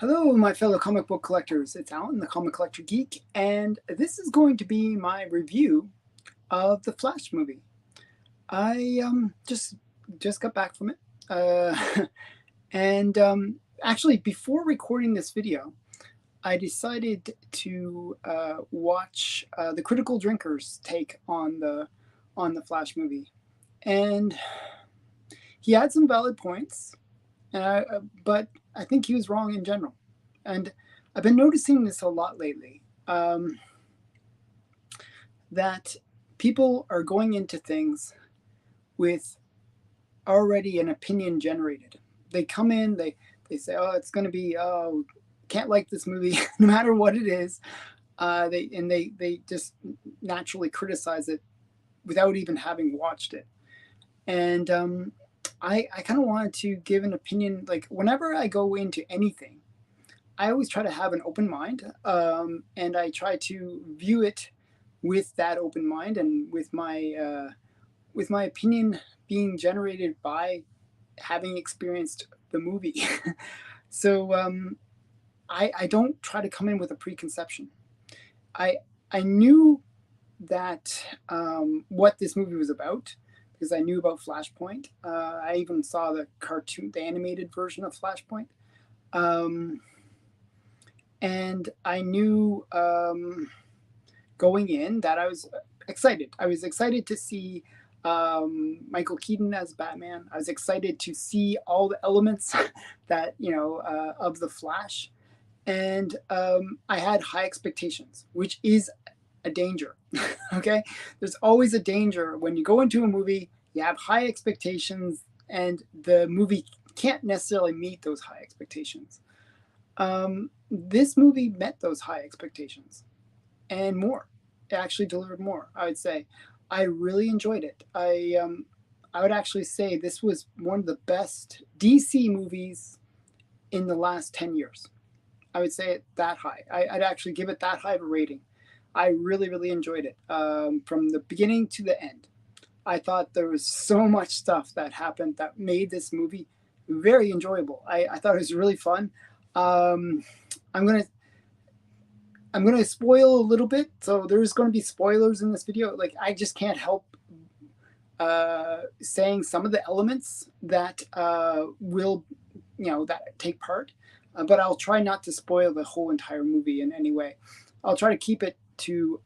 Hello, my fellow comic book collectors. It's Alan, the Comic Collector Geek, and this is going to be my review of the Flash movie. I just got back from it, and actually, before recording this video, I decided to watch the Critical Drinker's take on the Flash movie, and he had some valid points, but I think he was wrong in general. And I've been noticing this a lot lately, that people are going into things with already an opinion generated. They come in, they say, oh, it's going to be, oh, can't like this movie no matter what it is. They just naturally criticize it without even having watched it. And I kind of wanted to give an opinion. Like, whenever I go into anything, I always try to have an open mind, and I try to view it with that open mind and with my opinion being generated by having experienced the movie. So I don't try to come in with a preconception. I knew that what this movie was about because I knew about Flashpoint. I even saw the cartoon, the animated version of Flashpoint. And I knew going in that I was excited. I was excited to see Michael Keaton as Batman. I was excited to see all the elements that, of the Flash. And I had high expectations, which is a danger. Okay? There's always a danger when you go into a movie, you have high expectations, and the movie can't necessarily meet those high expectations. This movie met those high expectations and more. It actually delivered more, I would say. I really enjoyed it. I would actually say this was one of the best DC movies in the last 10 years. I would say it that high. I'd actually give it that high of a rating. I really, really enjoyed it from the beginning to the end. I thought there was so much stuff that happened that made this movie very enjoyable. I thought it was really fun. I'm gonna spoil a little bit, so there's going to be spoilers in this video. Like, I just can't help saying some of the elements that will, that take part. But I'll try not to spoil the whole entire movie in any way. I'll try to keep it to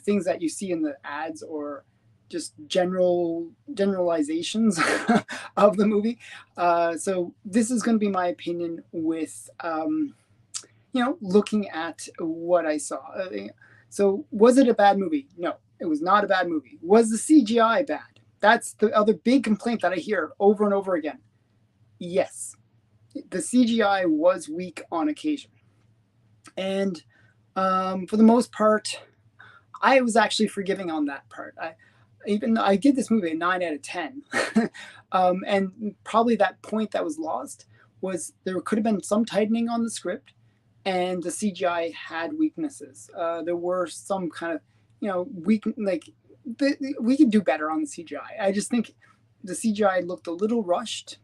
things that you see in the ads or just generalizations of the movie. So this is going to be my opinion with, looking at what I saw. So was it a bad movie? No, it was not a bad movie. Was the CGI bad? That's the other big complaint that I hear over and over again. Yes, the CGI was weak on occasion. And for the most part, I was actually forgiving on that part. I give this movie a 9 out of 10. And probably that point that was lost was there could have been some tightening on the script, and the CGI had weaknesses. There were some kind of, we could do better on the CGI. I just think the CGI looked a little rushed,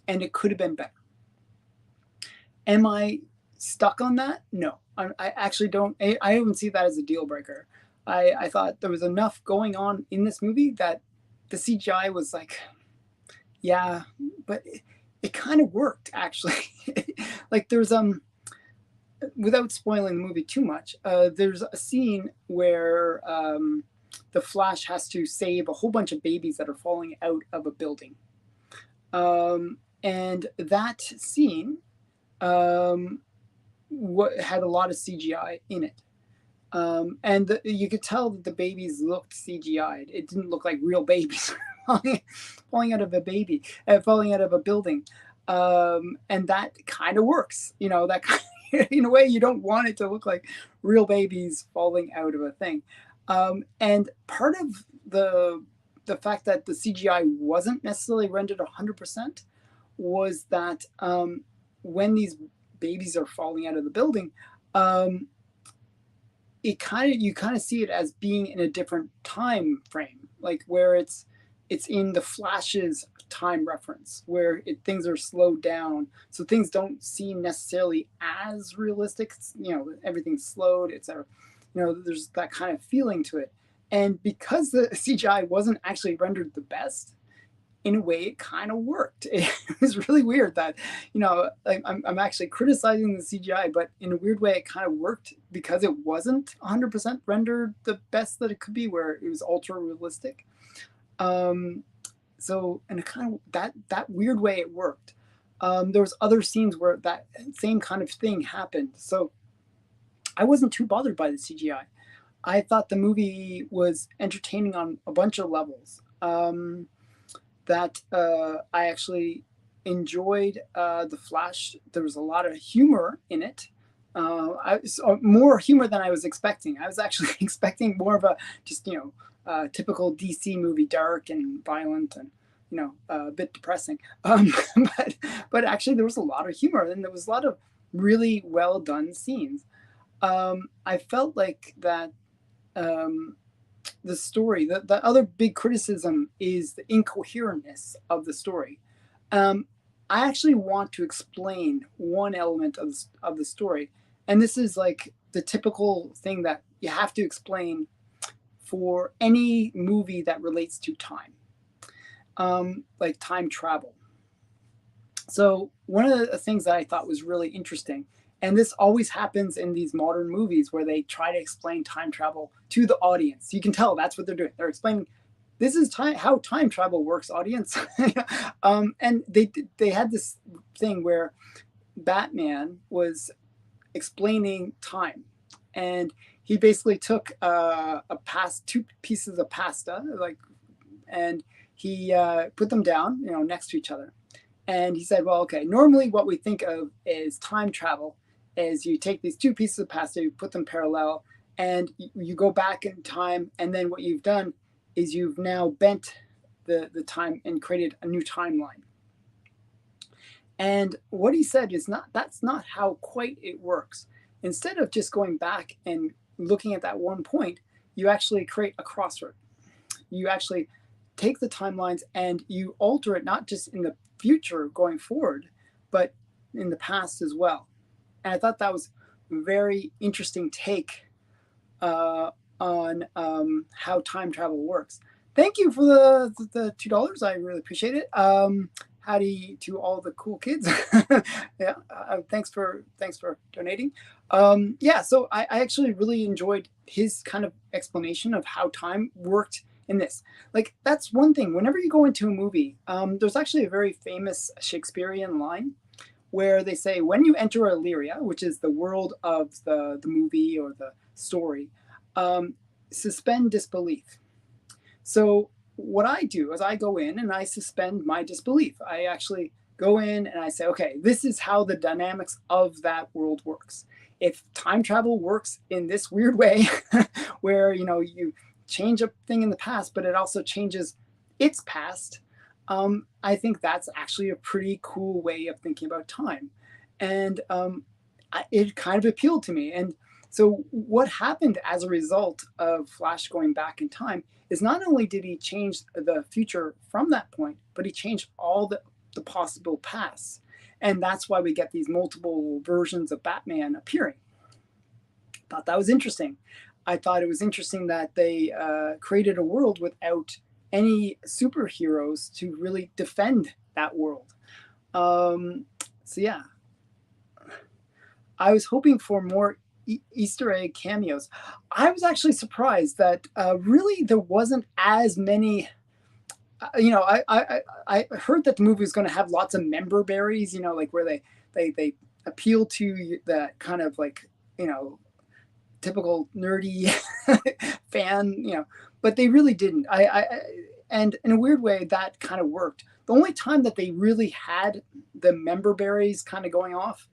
and it could have been better. Am I stuck on that? No, I actually don't. I don't see that as a deal breaker. I thought there was enough going on in this movie that the CGI was like, yeah, but it kind of worked actually. Like, there's without spoiling the movie too much, there's a scene where the Flash has to save a whole bunch of babies that are falling out of a building, and that scene had a lot of CGI in it. And you could tell that the babies looked CGI'd. It didn't look like real babies falling out of falling out of a building. And that kind of works, that kind of, in a way you don't want it to look like real babies falling out of a thing. And part of the fact that the CGI wasn't necessarily rendered 100% was that when these babies are falling out of the building, you kind of see it as being in a different time frame, like where it's it's in the Flash's time reference where things are slowed down, so things don't seem necessarily as realistic. Everything's slowed. There's that kind of feeling to it, and because the CGI wasn't actually rendered the best, in a way, it kind of worked. It was really weird that, I'm actually criticizing the CGI, but in a weird way, it kind of worked because it wasn't 100% rendered the best that it could be, where it was ultra realistic. So, and it kind of that weird way it worked. There was other scenes where that same kind of thing happened. So I wasn't too bothered by the CGI. I thought the movie was entertaining on a bunch of levels. That I actually enjoyed the Flash. There was a lot of humor in it. More humor than I was expecting. I was actually expecting more of a just typical DC movie, dark and violent and a bit depressing. But actually there was a lot of humor and there was a lot of really well done scenes. I felt like that. The story, the other big criticism is the incoherentness of the story. I actually want to explain one element of the story, and this is like the typical thing that you have to explain for any movie that relates to time, like time travel. So one of the things that I thought was really interesting, and this always happens in these modern movies where they try to explain time travel to the audience. You can tell that's what they're doing. They're explaining, this is how time travel works, audience. And they had this thing where Batman was explaining time, and he basically took two pieces of pasta, and he put them down, next to each other. And he said, well, okay, normally what we think of is time travel is you take these two pieces of pasta, you put them parallel, and you go back in time, and then what you've done is you've now bent the time and created a new timeline. And what he said is that's not how quite it works. Instead of just going back and looking at that one point, you actually create a crossroad. You actually take the timelines and you alter it, not just in the future going forward, but in the past as well. And I thought that was a very interesting take on how time travel works. Thank you for the $2. I really appreciate it. Howdy to all the cool kids. Yeah, thanks for donating. So I actually really enjoyed his kind of explanation of how time worked in this. Like, that's one thing. Whenever you go into a movie, there's actually a very famous Shakespearean line where they say, when you enter Illyria, which is the world of the movie or the story, suspend disbelief. So what I do is I go in and I suspend my disbelief. I actually go in and I say, okay, this is how the dynamics of that world works. If time travel works in this weird way, where you change a thing in the past, but it also changes its past, I think that's actually a pretty cool way of thinking about time. And it kind of appealed to me. And so what happened as a result of Flash going back in time is not only did he change the future from that point, but he changed all the possible pasts. And that's why we get these multiple versions of Batman appearing. Thought that was interesting. I thought it was interesting that they created a world without any superheroes to really defend that world. So yeah, I was hoping for more Easter egg cameos. I was actually surprised that really there wasn't as many. I heard that the movie was going to have lots of member berries, like where they appeal to that kind of typical nerdy fan, but they really didn't. And in a weird way that kind of worked. The only time that they really had the member berries kind of going off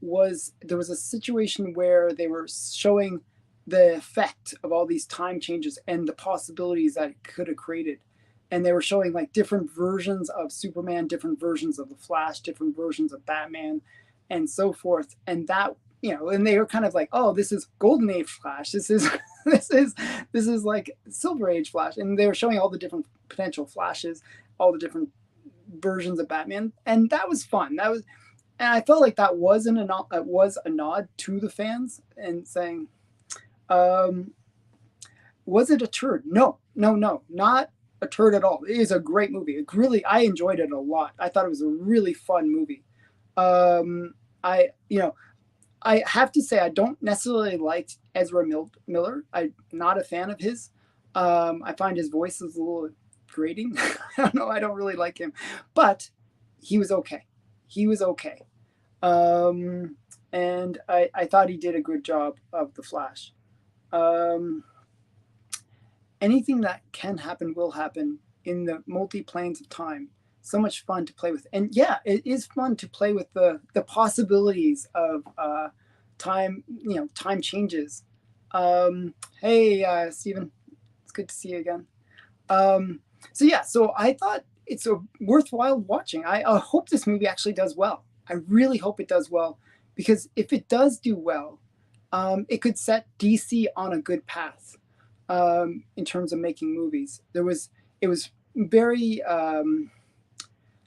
was there was a situation where they were showing the effect of all these time changes and the possibilities that it could have created. And they were showing like different versions of Superman, different versions of the Flash, different versions of Batman, and so forth. And that and they were kind of like, oh, this is golden age Flash. This is this is like silver age Flash, and they were showing all the different potential Flashes, all the different versions of Batman, and that was fun. And I felt like that was a nod to the fans and saying, um, was it a turd? No, no, no, not a turd at all. It is a great movie. I enjoyed it a lot. I thought it was a really fun movie. Um, I, you know, I have to say I don't necessarily like Ezra Miller. I'm not a fan of his. I find his voice is a little grating. I don't know. I don't really like him, but he was okay. He was okay. And I thought he did a good job of the Flash. Um, Anything that can happen will happen in the multi planes of time. So much fun to play with, and yeah, it is fun to play with the possibilities of time. Time changes. Hey, Stephen, it's good to see you again. So yeah, so I thought it's a worthwhile watching. I hope this movie actually does well. I really hope it does well, because if it does do well, it could set DC on a good path in terms of making movies. It was very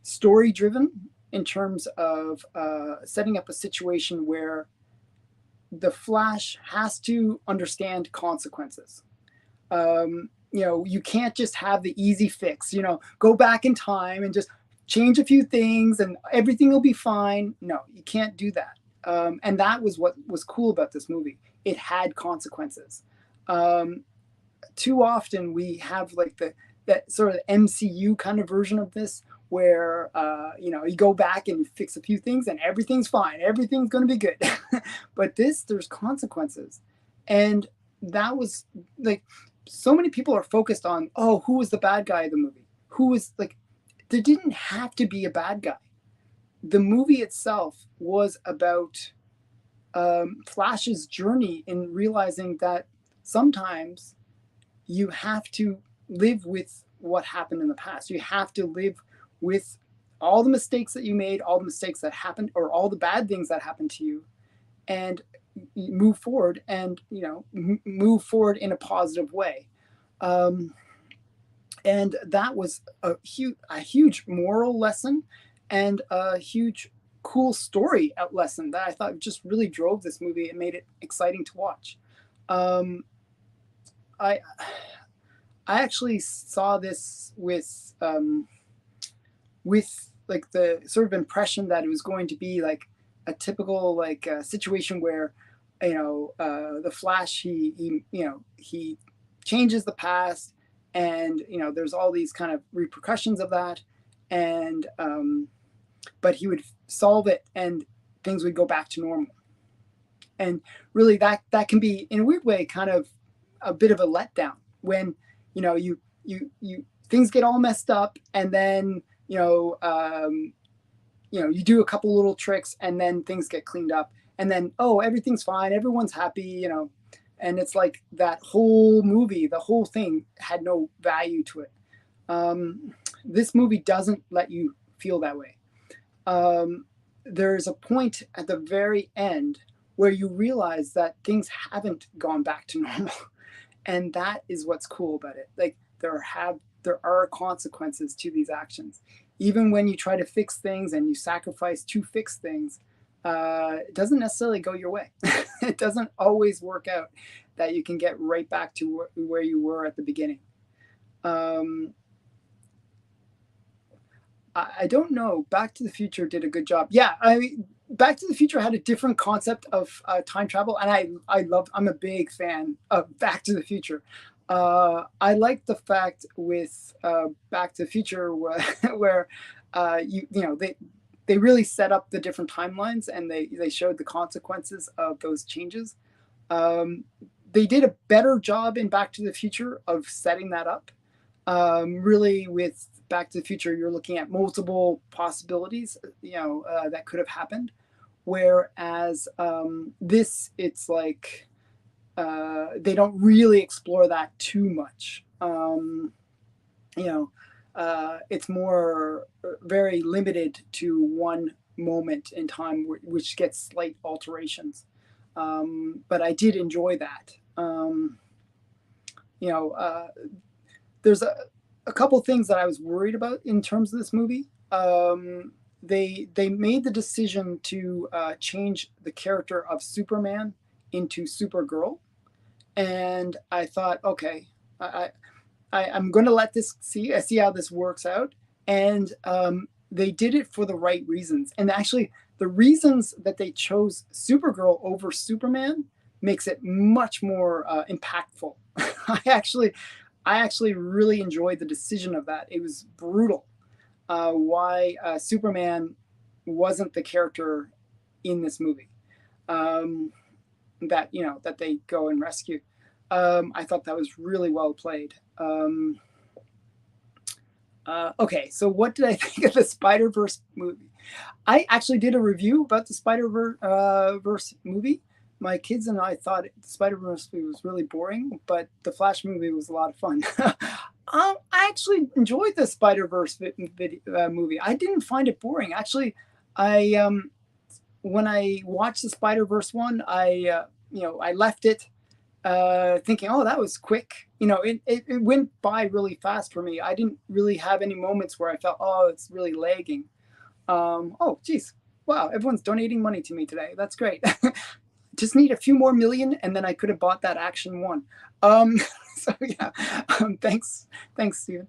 story driven in terms of setting up a situation where the Flash has to understand consequences. You can't just have the easy fix, go back in time and just change a few things and everything will be fine. No, you can't do that. And that was what was cool about this movie. It had consequences. Too often we have like that sort of MCU kind of version of this where you go back and you fix a few things and everything's fine, everything's going to be good. But there's consequences, and that was like, so many people are focused on, oh, who was the bad guy of the movie, who was like, there didn't have to be a bad guy. The movie itself was about Flash's journey in realizing that sometimes you have to live with what happened in the past. You have to live with all the mistakes that you made, all the mistakes that happened, or all the bad things that happened to you, and move forward and, move forward in a positive way. And that was a huge moral lesson and a huge cool story lesson that I thought just really drove this movie and made it exciting to watch. I I actually saw this with like the sort of impression that it was going to be like a typical like situation where the Flash he changes the past, and there's all these kind of repercussions of that, and but he would solve it and things would go back to normal. And really that can be in a weird way kind of a bit of a letdown when you things get all messed up, and then you do a couple little tricks and then things get cleaned up, and then everything's fine, everyone's happy, and it's like that whole movie, the whole thing had no value to it. This movie doesn't let you feel that way. There's a point at the very end where you realize that things haven't gone back to normal. And that is what's cool about it. Like there are consequences to these actions. Even when you try to fix things and you sacrifice to fix things, it doesn't necessarily go your way. It doesn't always work out that you can get right back to where you were at the beginning. I don't know. Back to the Future did a good job. Yeah, Back to the Future had a different concept of time travel, and I'm a big fan of Back to the Future. I like the fact with Back to the Future where they really set up the different timelines, and they showed the consequences of those changes. They did a better job in Back to the Future of setting that up. Really, with Back to the Future, you're looking at multiple possibilities, that could have happened. Whereas this, it's like they don't really explore that too much. It's more very limited to one moment in time, which gets slight alterations. but I did enjoy that. You know, there's a couple things that I was worried about in terms of this movie. They made the decision to change the character of Superman into Supergirl, and I thought, okay, I'm going to let this see how this works out, and they did it for the right reasons. And actually, the reasons that they chose Supergirl over Superman makes it much more impactful. I actually really enjoyed the decision of that. It was brutal. Why Superman wasn't the character in this movie that that they go and rescue. I thought that was really well played. Okay, so what did I think of the Spider-Verse movie? I actually did a review about the Spider-Verse movie. My kids and I thought the Spider-Verse movie was really boring, but the Flash movie was a lot of fun. I actually enjoyed the Spider-Verse movie. I didn't find it boring. Actually, I when I watched the Spider-Verse one, I left it thinking, oh, that was quick. It went by really fast for me. I didn't really have any moments where I felt, oh, it's really lagging. Oh, geez. Wow, everyone's donating money to me today. That's great. Just need a few more million, and then I could have bought that Action 1. So yeah, thanks, Steven.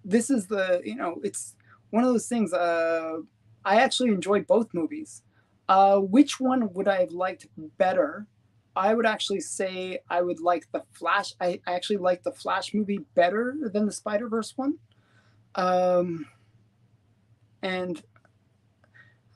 This is it's one of those things. I actually enjoyed both movies. Which one would I have liked better? I would actually say I would like the Flash. I actually like the Flash movie better than the Spider-Verse one. And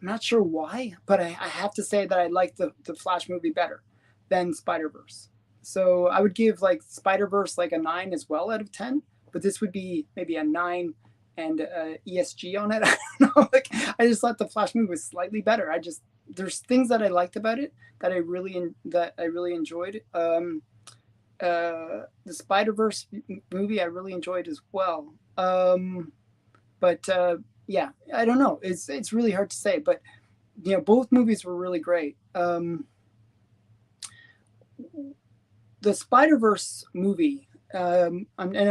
I'm not sure why, but I have to say that I like the Flash movie better than Spider-Verse. So I would give like Spider-Verse like a 9 as well out of 10, but this would be maybe a 9 and ESG on it. I don't know. I just thought the Flash movie was slightly better. There's things that I liked about it that I really enjoyed. The Spider-Verse movie I really enjoyed as well. Yeah, I don't know. It's really hard to say, but both movies were really great. The Spider-Verse movie, I'm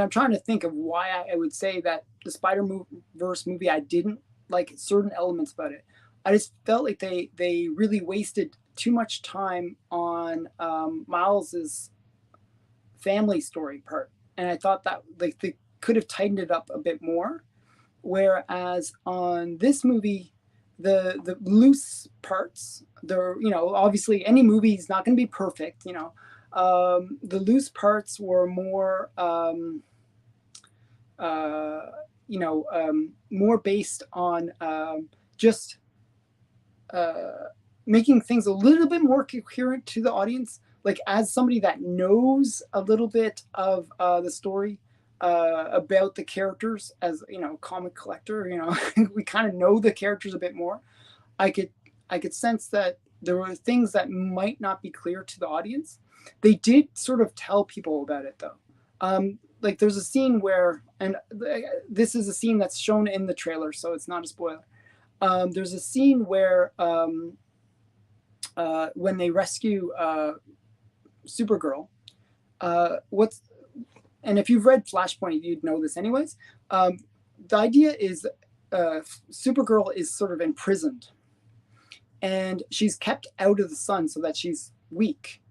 trying to think of why I would say that the Spider-Verse movie, I didn't like certain elements about it. I just felt like they really wasted too much time on Miles's family story part, and I thought that like they could have tightened it up a bit more. Whereas on this movie, the loose parts, obviously any movie is not going to be perfect. The loose parts were more, more based on just making things a little bit more coherent to the audience. Like as somebody that knows a little bit of the story, about the characters, as comic collector, we kind of know the characters a bit more. I could sense that there were things that might not be clear to the audience. They did sort of tell people about it though. Like there's a scene where, and this is a scene that's shown in the trailer, so it's not a spoiler. There's a scene where when they rescue Supergirl, and if you've read Flashpoint, you'd know this anyways. The idea is Supergirl is sort of imprisoned, and she's kept out of the sun so that she's weak.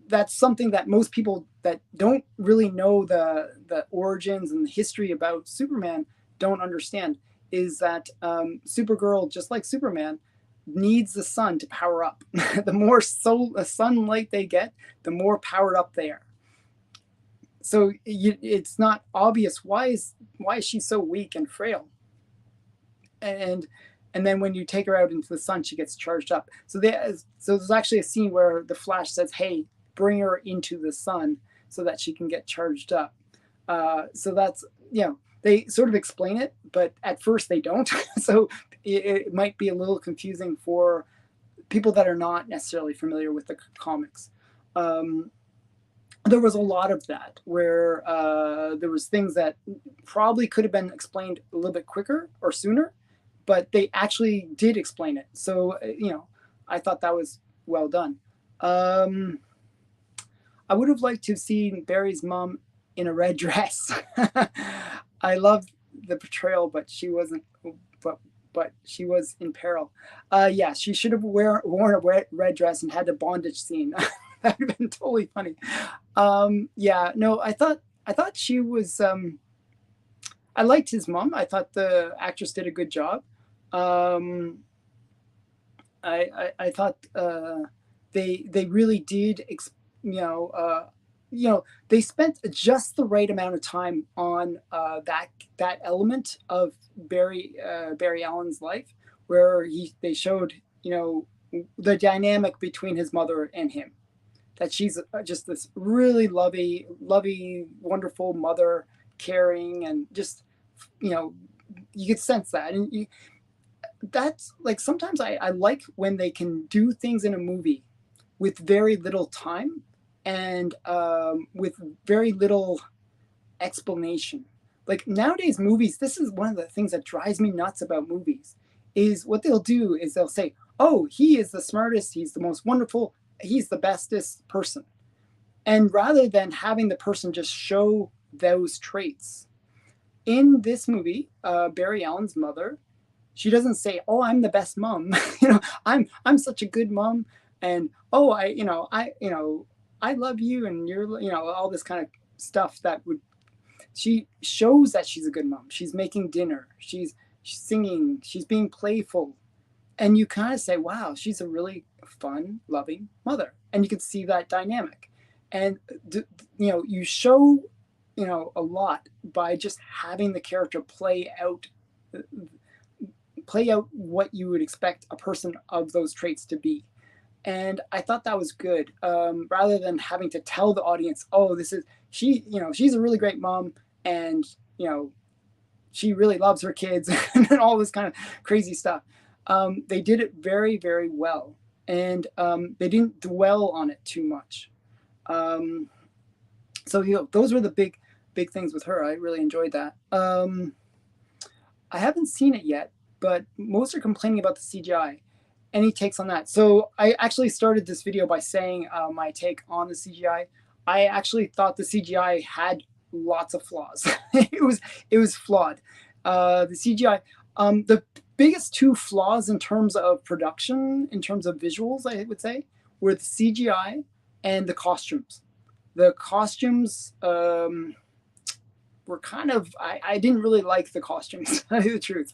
That's something that most people that don't really know the origins and the history about Superman don't understand, is that Supergirl, just like Superman, needs the sun to power up. The more sunlight they get, the more powered up they are. So it's not obvious why is she so weak and frail. And then when you take her out into the sun, she gets charged up. So there's actually a scene where the Flash says, "Hey, bring her into the sun so that she can get charged up." So that's they sort of explain it, but at first they don't. So it might be a little confusing for people that are not necessarily familiar with the comics. there was a lot of that where there was things that probably could have been explained a little bit quicker or sooner, but they actually did explain it. So I thought that was well done. Um, I would have liked to have seen Barry's mom in a red dress. I love the portrayal, but she wasn't. But but she was in peril. Yeah, she should have worn a red dress and had the bondage scene. That would have been totally funny. Yeah, no, I thought she was. I liked his mom. I thought the actress did a good job. Um, I thought they really did. You know, uh, they spent just the right amount of time on that element of Barry Allen's life, where they showed the dynamic between his mother and him. That she's just this really lovey, wonderful mother, caring, and just you know you could sense that, and that's like sometimes I like when they can do things in a movie with very little time and with very little explanation. Like nowadays movies, this is one of the things that drives me nuts about movies, is what they'll do is they'll say, oh, he is the smartest, he's the most wonderful, he's the bestest person. And rather than having the person just show those traits, in this movie, Barry Allen's mother, she doesn't say, "Oh, I'm the best mom." I'm such a good mom, and oh, I love you, and you're all this kind of stuff that would. She shows that she's a good mom. She's making dinner. She's singing. She's being playful, and you kind of say, "Wow, she's a really fun, loving mother," and you can see that dynamic, and you show a lot by just having the character play out what you would expect a person of those traits to be. And I thought that was good, rather than having to tell the audience, oh, this is she's a really great mom, and she really loves her kids, and all this kind of crazy stuff. They did it very, very well, and they didn't dwell on it too much. So those were the big things with her. I really enjoyed that. I haven't seen it yet, but most are complaining about the CGI. Any takes on that? So I actually started this video by saying my take on the CGI. I actually thought the CGI had lots of flaws. it was flawed. The CGI, the biggest two flaws in terms of production, in terms of visuals, I would say, were the CGI and the costumes. The costumes were kind of, I didn't really like the costumes, to tell you the truth.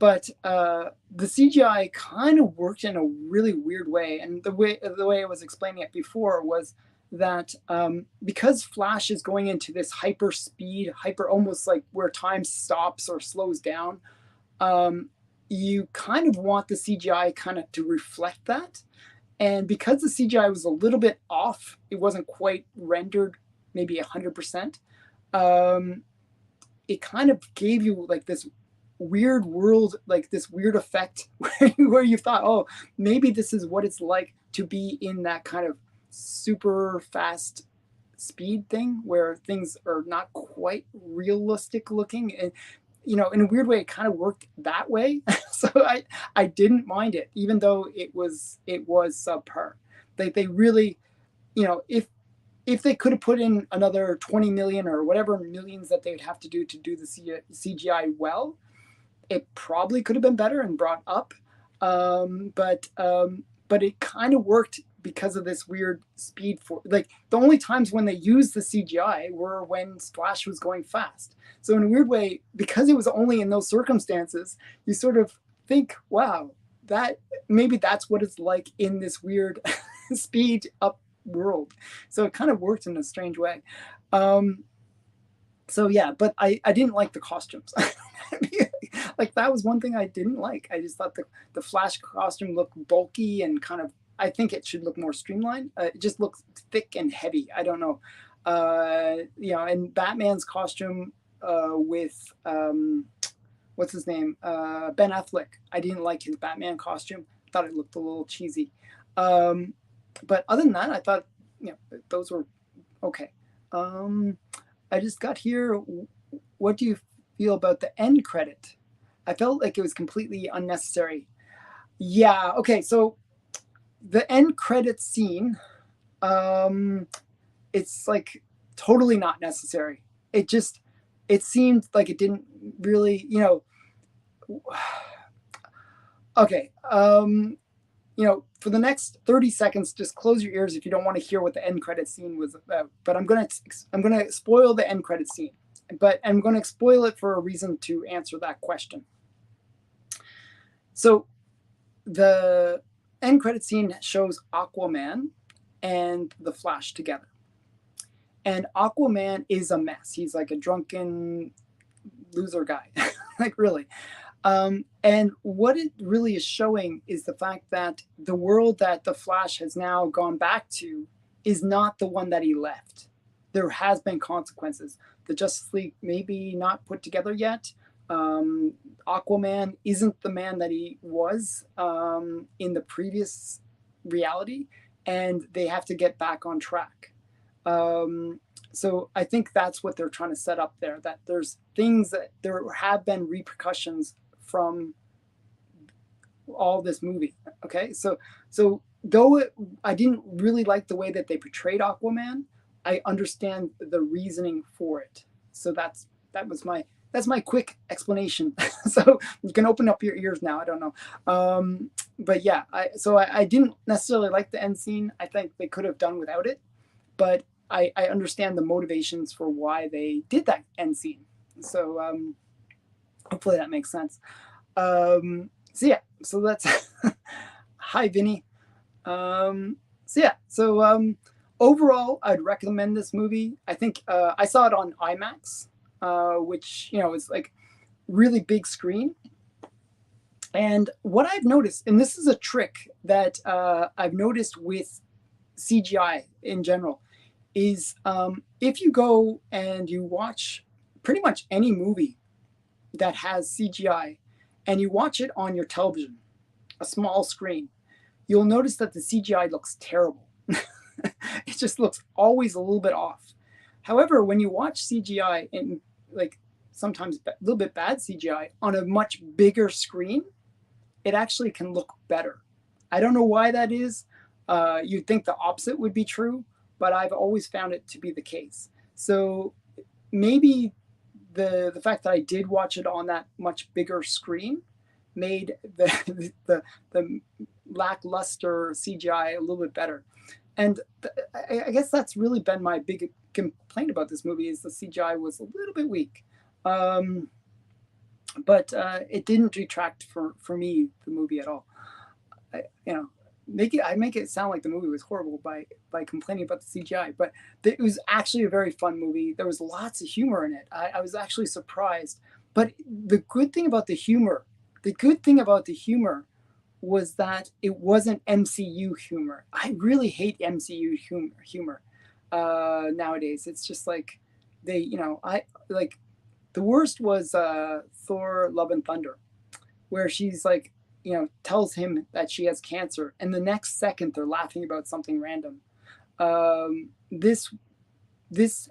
But the CGI kind of worked in a really weird way, and the way I was explaining it before was that because Flash is going into this hyper speed, almost like where time stops or slows down, you kind of want the CGI kind of to reflect that. And because the CGI was a little bit off, it wasn't quite rendered maybe 100%. It kind of gave you like this weird world, like this weird effect where you thought, oh, maybe this is what it's like to be in that kind of super fast speed thing where things are not quite realistic looking. And in a weird way, it kind of worked that way. So I didn't mind it, even though it was subpar. They really, if they could have put in another 20 million or whatever millions that they would have to do the CGI well, it probably could have been better and brought up. But it kind of worked because of this weird speed. For like the only times when they used the CGI were when Flash was going fast. So in a weird way, because it was only in those circumstances, you sort of think, wow, that maybe that's what it's like in this weird speed up world. So it kind of worked in a strange way. So yeah, but I didn't like the costumes. Like that was one thing I didn't like. I just thought the Flash costume looked bulky and kind of, I think it should look more streamlined. It just looks thick and heavy. I don't know. And Batman's costume with what's his name? Ben Affleck. I didn't like his Batman costume. I thought it looked a little cheesy. But other than that, I thought those were okay. I just got here. What do you feel about the end credit? I felt like it was completely unnecessary. Yeah. Okay. So the end credit scene, um, it's like totally not necessary. It seemed like it didn't really, okay. For the next 30 seconds, just close your ears if you don't want to hear what the end credit scene was about. But I'm gonna spoil the end credit scene, but I'm gonna spoil it for a reason to answer that question. So the end credit scene shows Aquaman and the Flash together. And Aquaman is a mess. He's like a drunken loser guy, like really. And what it really is showing is the fact that the world that the Flash has now gone back to is not the one that he left. There has been consequences. The Justice League maybe not put together yet. Aquaman isn't the man that he was in the previous reality, and they have to get back on track. So I think that's what they're trying to set up there, that there's things that there have been repercussions from all this movie. Okay. So though I didn't really like the way that they portrayed Aquaman, I understand the reasoning for it. So that's my quick explanation. So you can open up your ears now. I don't know. But yeah, I didn't necessarily like the end scene. I think they could have done without it, but I understand the motivations for why they did that end scene. So hopefully that makes sense. So that's hi Vinny. Overall, I'd recommend this movie. I think I saw it on IMAX, which is like really big screen. And what I've noticed, and this is a trick that I've noticed with CGI in general, is if you go and you watch pretty much any movie that has CGI and you watch it on your television, a small screen, you'll notice that the CGI looks terrible. It just looks always a little bit off. However, when you watch CGI and like sometimes a little bit bad CGI on a much bigger screen, it actually can look better. I don't know why that is. You'd think the opposite would be true, but I've always found it to be the case. So maybe the fact that I did watch it on that much bigger screen made the lackluster CGI a little bit better. And I guess that's really been my big complaint about this movie, is the CGI was a little bit weak. But it didn't detract for me, the movie, at all. I make it sound like the movie was horrible by complaining about the CGI, but it was actually a very fun movie. There was lots of humor in it. I was actually surprised. But the good thing about the humor was that it wasn't MCU humor. I really hate MCU humor nowadays. It's just like I like the worst was Thor: Love and Thunder, where she's like, tells him that she has cancer, and the next second they're laughing about something random. This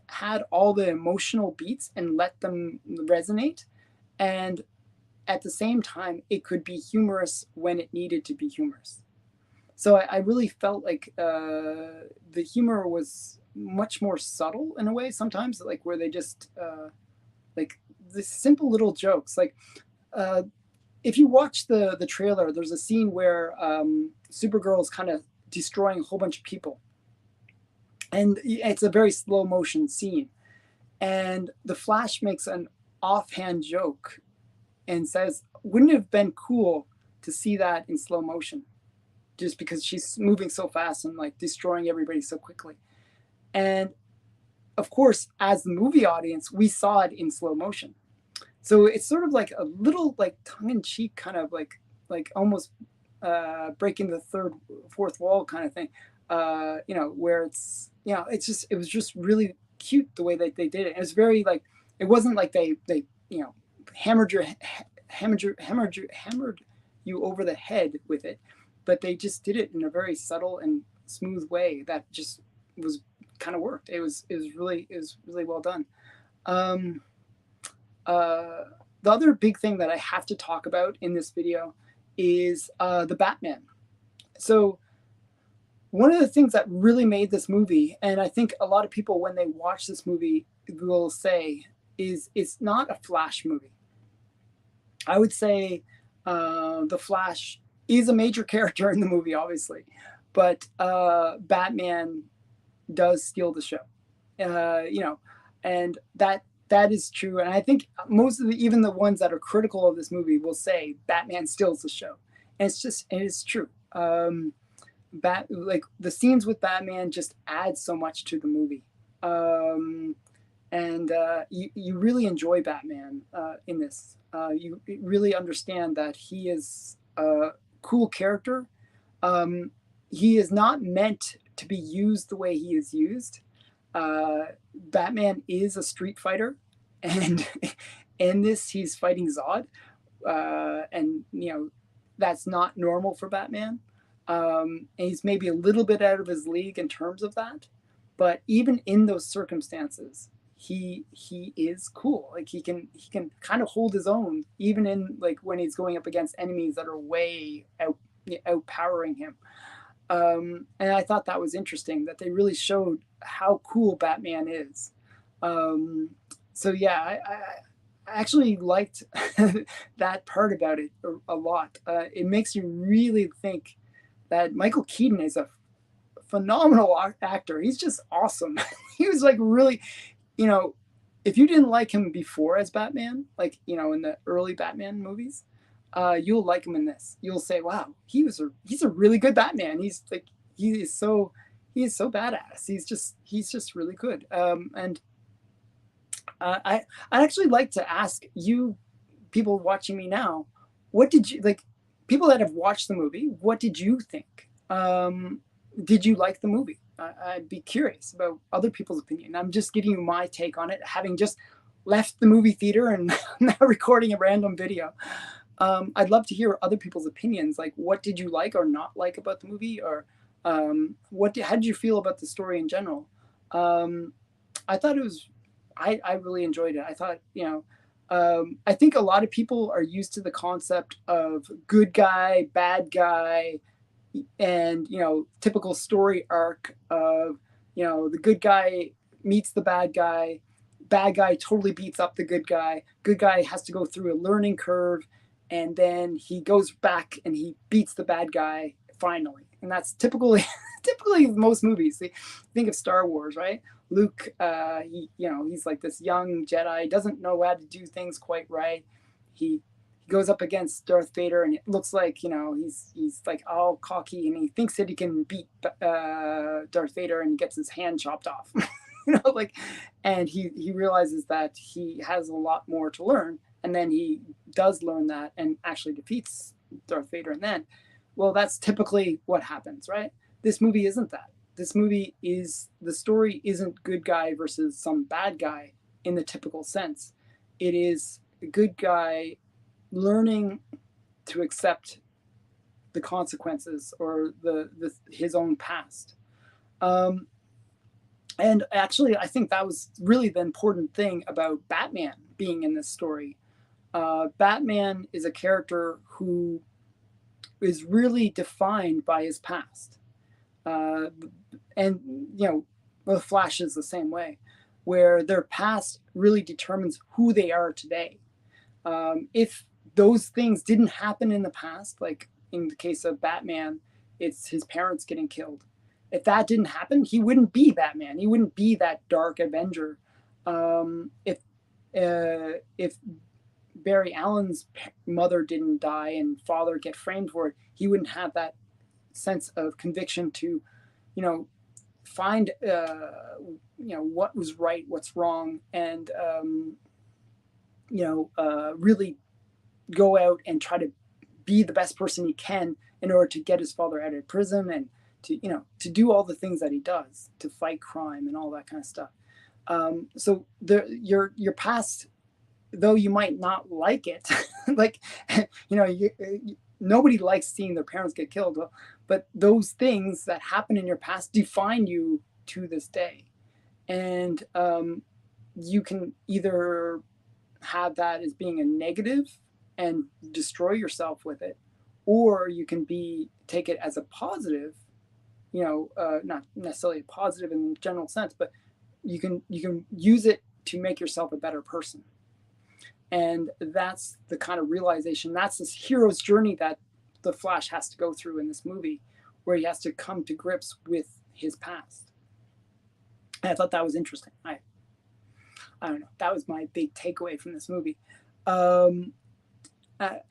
had all the emotional beats and let them resonate, and at the same time, it could be humorous when it needed to be humorous. So I really felt like the humor was much more subtle in a way sometimes, like where they just like the simple little jokes. Like if you watch the trailer, there's a scene where Supergirl is kind of destroying a whole bunch of people. And it's a very slow motion scene. And the Flash makes an offhand joke and says, wouldn't it have been cool to see that in slow motion? Just because she's moving so fast and like destroying everybody so quickly. And of course, as the movie audience, we saw it in slow motion. So it's sort of like a little like tongue-in-cheek kind of like almost breaking the fourth wall kind of thing. Where it's it was just really cute the way that they did it. It was very like, it wasn't like they hammered you over the head with it, but they just did it in a very subtle and smooth way that just was kind of worked. It was really well done. Um, the other big thing that I have to talk about in this video is the Batman. So one of the things that really made this movie, and I think a lot of people when they watch this movie will say, is it's not a Flash movie. I would say the Flash is a major character in the movie, obviously, but Batman does steal the show. And that is true. And I think most of even the ones that are critical of this movie will say Batman steals the show, and it's true. Like the scenes with Batman just add so much to the movie. And you really enjoy Batman in this. You really understand that he is a cool character. He is not meant to be used the way he is used. Batman is a street fighter, and in this he's fighting Zod, and that's not normal for Batman. And he's maybe a little bit out of his league in terms of that, but even in those circumstances, he is cool. Like he can kind of hold his own, even in like when he's going up against enemies that are way outpowering him. And I thought that was interesting that they really showed how cool Batman is. So yeah, I actually liked that part about it a lot. It makes you really think that Michael Keaton is a phenomenal actor. He's just awesome. He was like really, if you didn't like him before as Batman, like, in the early Batman movies, you'll like him in this. You'll say, wow, he's a really good Batman. He is so badass. He's just really good. And I'd actually like to ask you, people watching me now, what did you like? People that have watched the movie, what did you think? Did you like the movie? I'd be curious about other people's opinion. I'm just giving you my take on it, having just left the movie theater and now recording a random video. I'd love to hear other people's opinions. Like, what did you like or not like about the movie, or how did you feel about the story in general? I thought it was, I really enjoyed it. I thought, I think a lot of people are used to the concept of good guy, bad guy, and typical story arc of the good guy meets the bad guy totally beats up the good guy has to go through a learning curve, and then he goes back and he beats the bad guy finally. And that's typically most movies. Think of Star Wars, right? Luke, he's like this young Jedi, doesn't know how to do things quite right. He goes up against Darth Vader, and it looks like he's like all cocky, and he thinks that he can beat Darth Vader, and he gets his hand chopped off. And he realizes that he has a lot more to learn, and then he does learn that and actually defeats Darth Vader. And then, well, that's typically what happens, right? This movie isn't that. This movie the story isn't good guy versus some bad guy in the typical sense. It is a good guy learning to accept the consequences or his own past. And actually, I think that was really the important thing about Batman being in this story. Batman is a character who is really defined by his past. And, the Flash is the same way, where their past really determines who they are today. If those things didn't happen in the past, like in the case of Batman, it's his parents getting killed. If that didn't happen, he wouldn't be Batman. He wouldn't be that dark Avenger. If Barry Allen's mother didn't die and father get framed for it, he wouldn't have that sense of conviction to, find, what was right, what's wrong, and, really go out and try to be the best person he can in order to get his father out of prison, and to do all the things that he does to fight crime and all that kind of stuff. So your past, though you might not like it, like, nobody likes seeing their parents get killed, but those things that happen in your past define you to this day. And you can either have that as being a negative and destroy yourself with it, or you can take it as a positive, not necessarily a positive in the general sense, but you can use it to make yourself a better person. And that's the kind of realization, that's this hero's journey that the Flash has to go through in this movie, where he has to come to grips with his past. And I thought that was interesting. I don't know. That was my big takeaway from this movie. I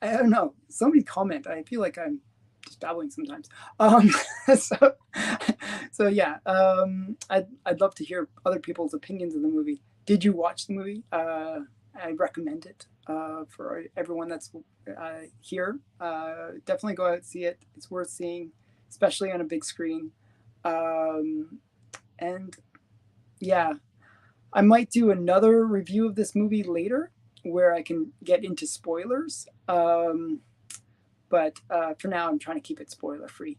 don't know. Somebody comment. I feel like I'm just babbling sometimes. So, so yeah. I'd love to hear other people's opinions of the movie. Did you watch the movie? I recommend it for everyone that's here. Definitely go out and see it. It's worth seeing, especially on a big screen. And yeah, I might do another review of this movie later where I can get into spoilers. But for now, I'm trying to keep it spoiler free.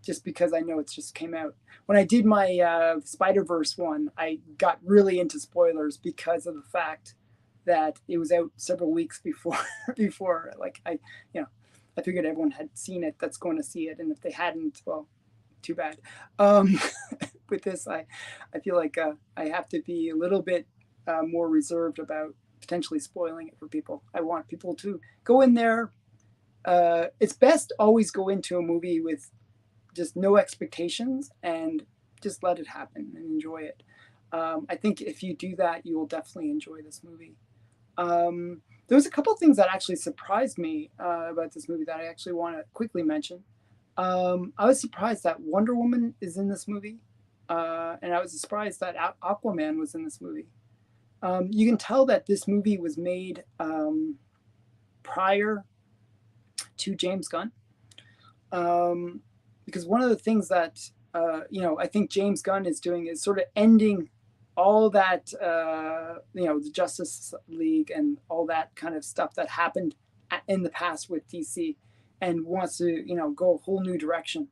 Just because I know it's just came out. When I did my Spider-Verse one, I got really into spoilers because of the fact that it was out several weeks before like I figured everyone had seen it that's going to see it, and if they hadn't, well, too bad. With this, I feel like I have to be a little bit more reserved about potentially spoiling it for people. I want people to go in there. It's best always go into a movie with just no expectations and just let it happen and enjoy it. I think if you do that, you will definitely enjoy this movie. There was a couple of things that actually surprised me about this movie that I actually want to quickly mention. I was surprised that Wonder Woman is in this movie, and I was surprised that Aquaman was in this movie. You can tell that this movie was made prior to James Gunn, because one of the things that I think James Gunn is doing is sort of ending all that the Justice League and all that kind of stuff that happened in the past with DC, and wants to go a whole new direction.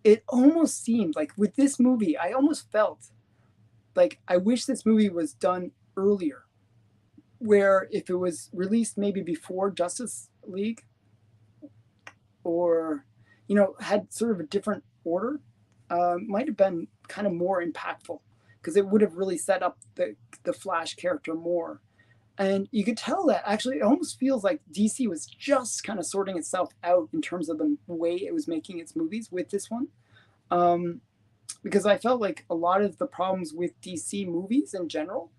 It almost seemed like with this movie, I almost felt like I wish this movie was done earlier, where if it was released maybe before Justice League, or had sort of a different order, might have been kind of more impactful, because it would have really set up the Flash character more. And you could tell that actually it almost feels like DC was just kind of sorting itself out in terms of the way it was making its movies with this one. Because I felt like a lot of the problems with DC movies in general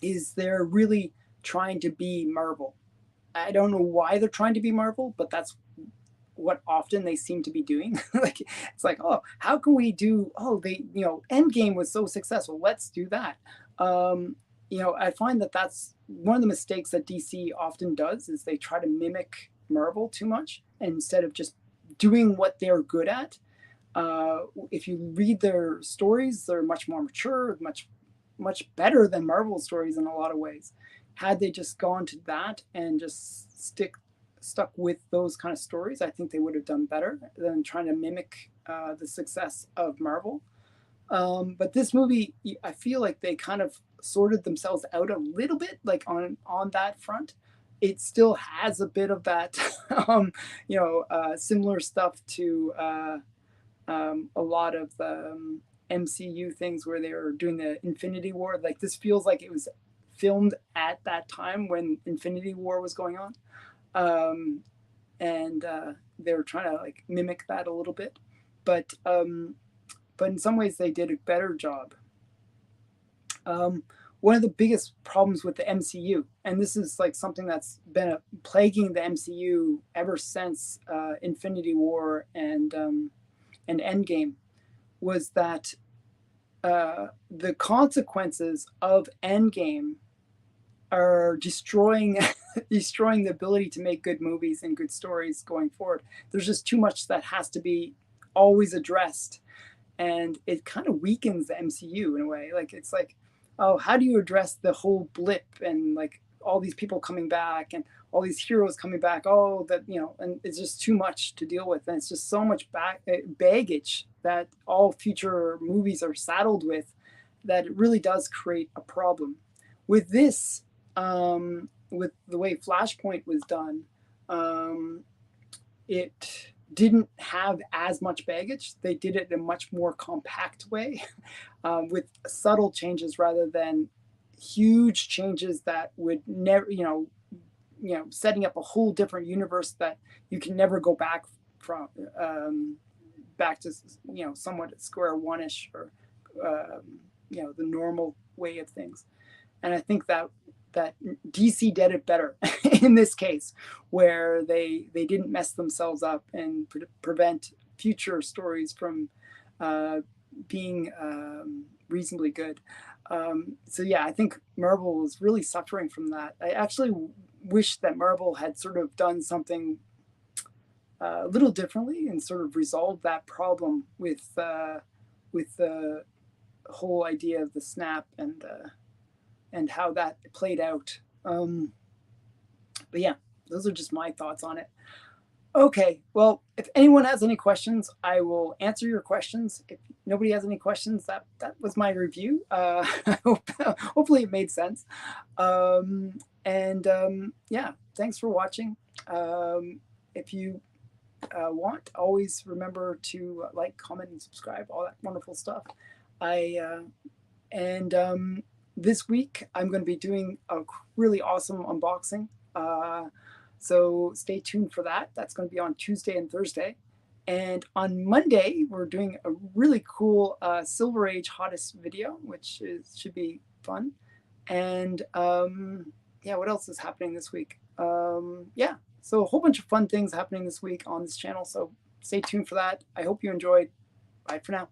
is they're really trying to be Marvel. I don't know why they're trying to be Marvel, but that's what often they seem to be doing. Like, it's like, oh, how can we do, Endgame was so successful, let's do that. I find that that's one of the mistakes that DC often does, is they try to mimic Marvel too much instead of just doing what they're good at. If you read their stories, they're much more mature, much better than Marvel stories in a lot of ways. Had they just gone to that and just stuck with those kind of stories, I think they would have done better than trying to mimic the success of Marvel. But this movie, I feel like they kind of sorted themselves out a little bit, like on that front. It still has a bit of that, similar stuff to a lot of the MCU things where they were doing the Infinity War. Like, this feels like it was filmed at that time when Infinity War was going on. And they were trying to like mimic that a little bit, but in some ways they did a better job. One of the biggest problems with the MCU, and this is like something that's been plaguing the MCU ever since Infinity War and Endgame, was that the consequences of Endgame are destroying the ability to make good movies and good stories going forward. There's just too much that has to be always addressed, and it kind of weakens the MCU in a way. Like, it's like, oh, how do you address the whole blip and like all these people coming back and all these heroes coming back. Oh, that, and it's just too much to deal with, and it's just so much baggage that all future movies are saddled with, that it really does create a problem. With this, with the way Flashpoint was done, it didn't have as much baggage. They did it in a much more compact way, with subtle changes rather than huge changes that would never, setting up a whole different universe that you can never go back from, back to, somewhat at square one-ish, or the normal way of things. And I think that DC did it better in this case, where they didn't mess themselves up and prevent future stories from being reasonably good. So yeah, I think Marvel was really suffering from that. I actually wish that Marvel had sort of done something a little differently and sort of resolved that problem with the whole idea of the snap and how that played out. But yeah, those are just my thoughts on it. Okay, well, if anyone has any questions, I will answer your questions. If nobody has any questions, that was my review. Hopefully it made sense. Yeah, thanks for watching. If you want, always remember to like, comment, and subscribe, all that wonderful stuff. This week, I'm going to be doing a really awesome unboxing. So stay tuned for that. That's going to be on Tuesday and Thursday. And on Monday, we're doing a really cool Silver Age hottest video, which should be fun. And yeah, what else is happening this week? Yeah, so a whole bunch of fun things happening this week on this channel. So stay tuned for that. I hope you enjoyed. Bye for now.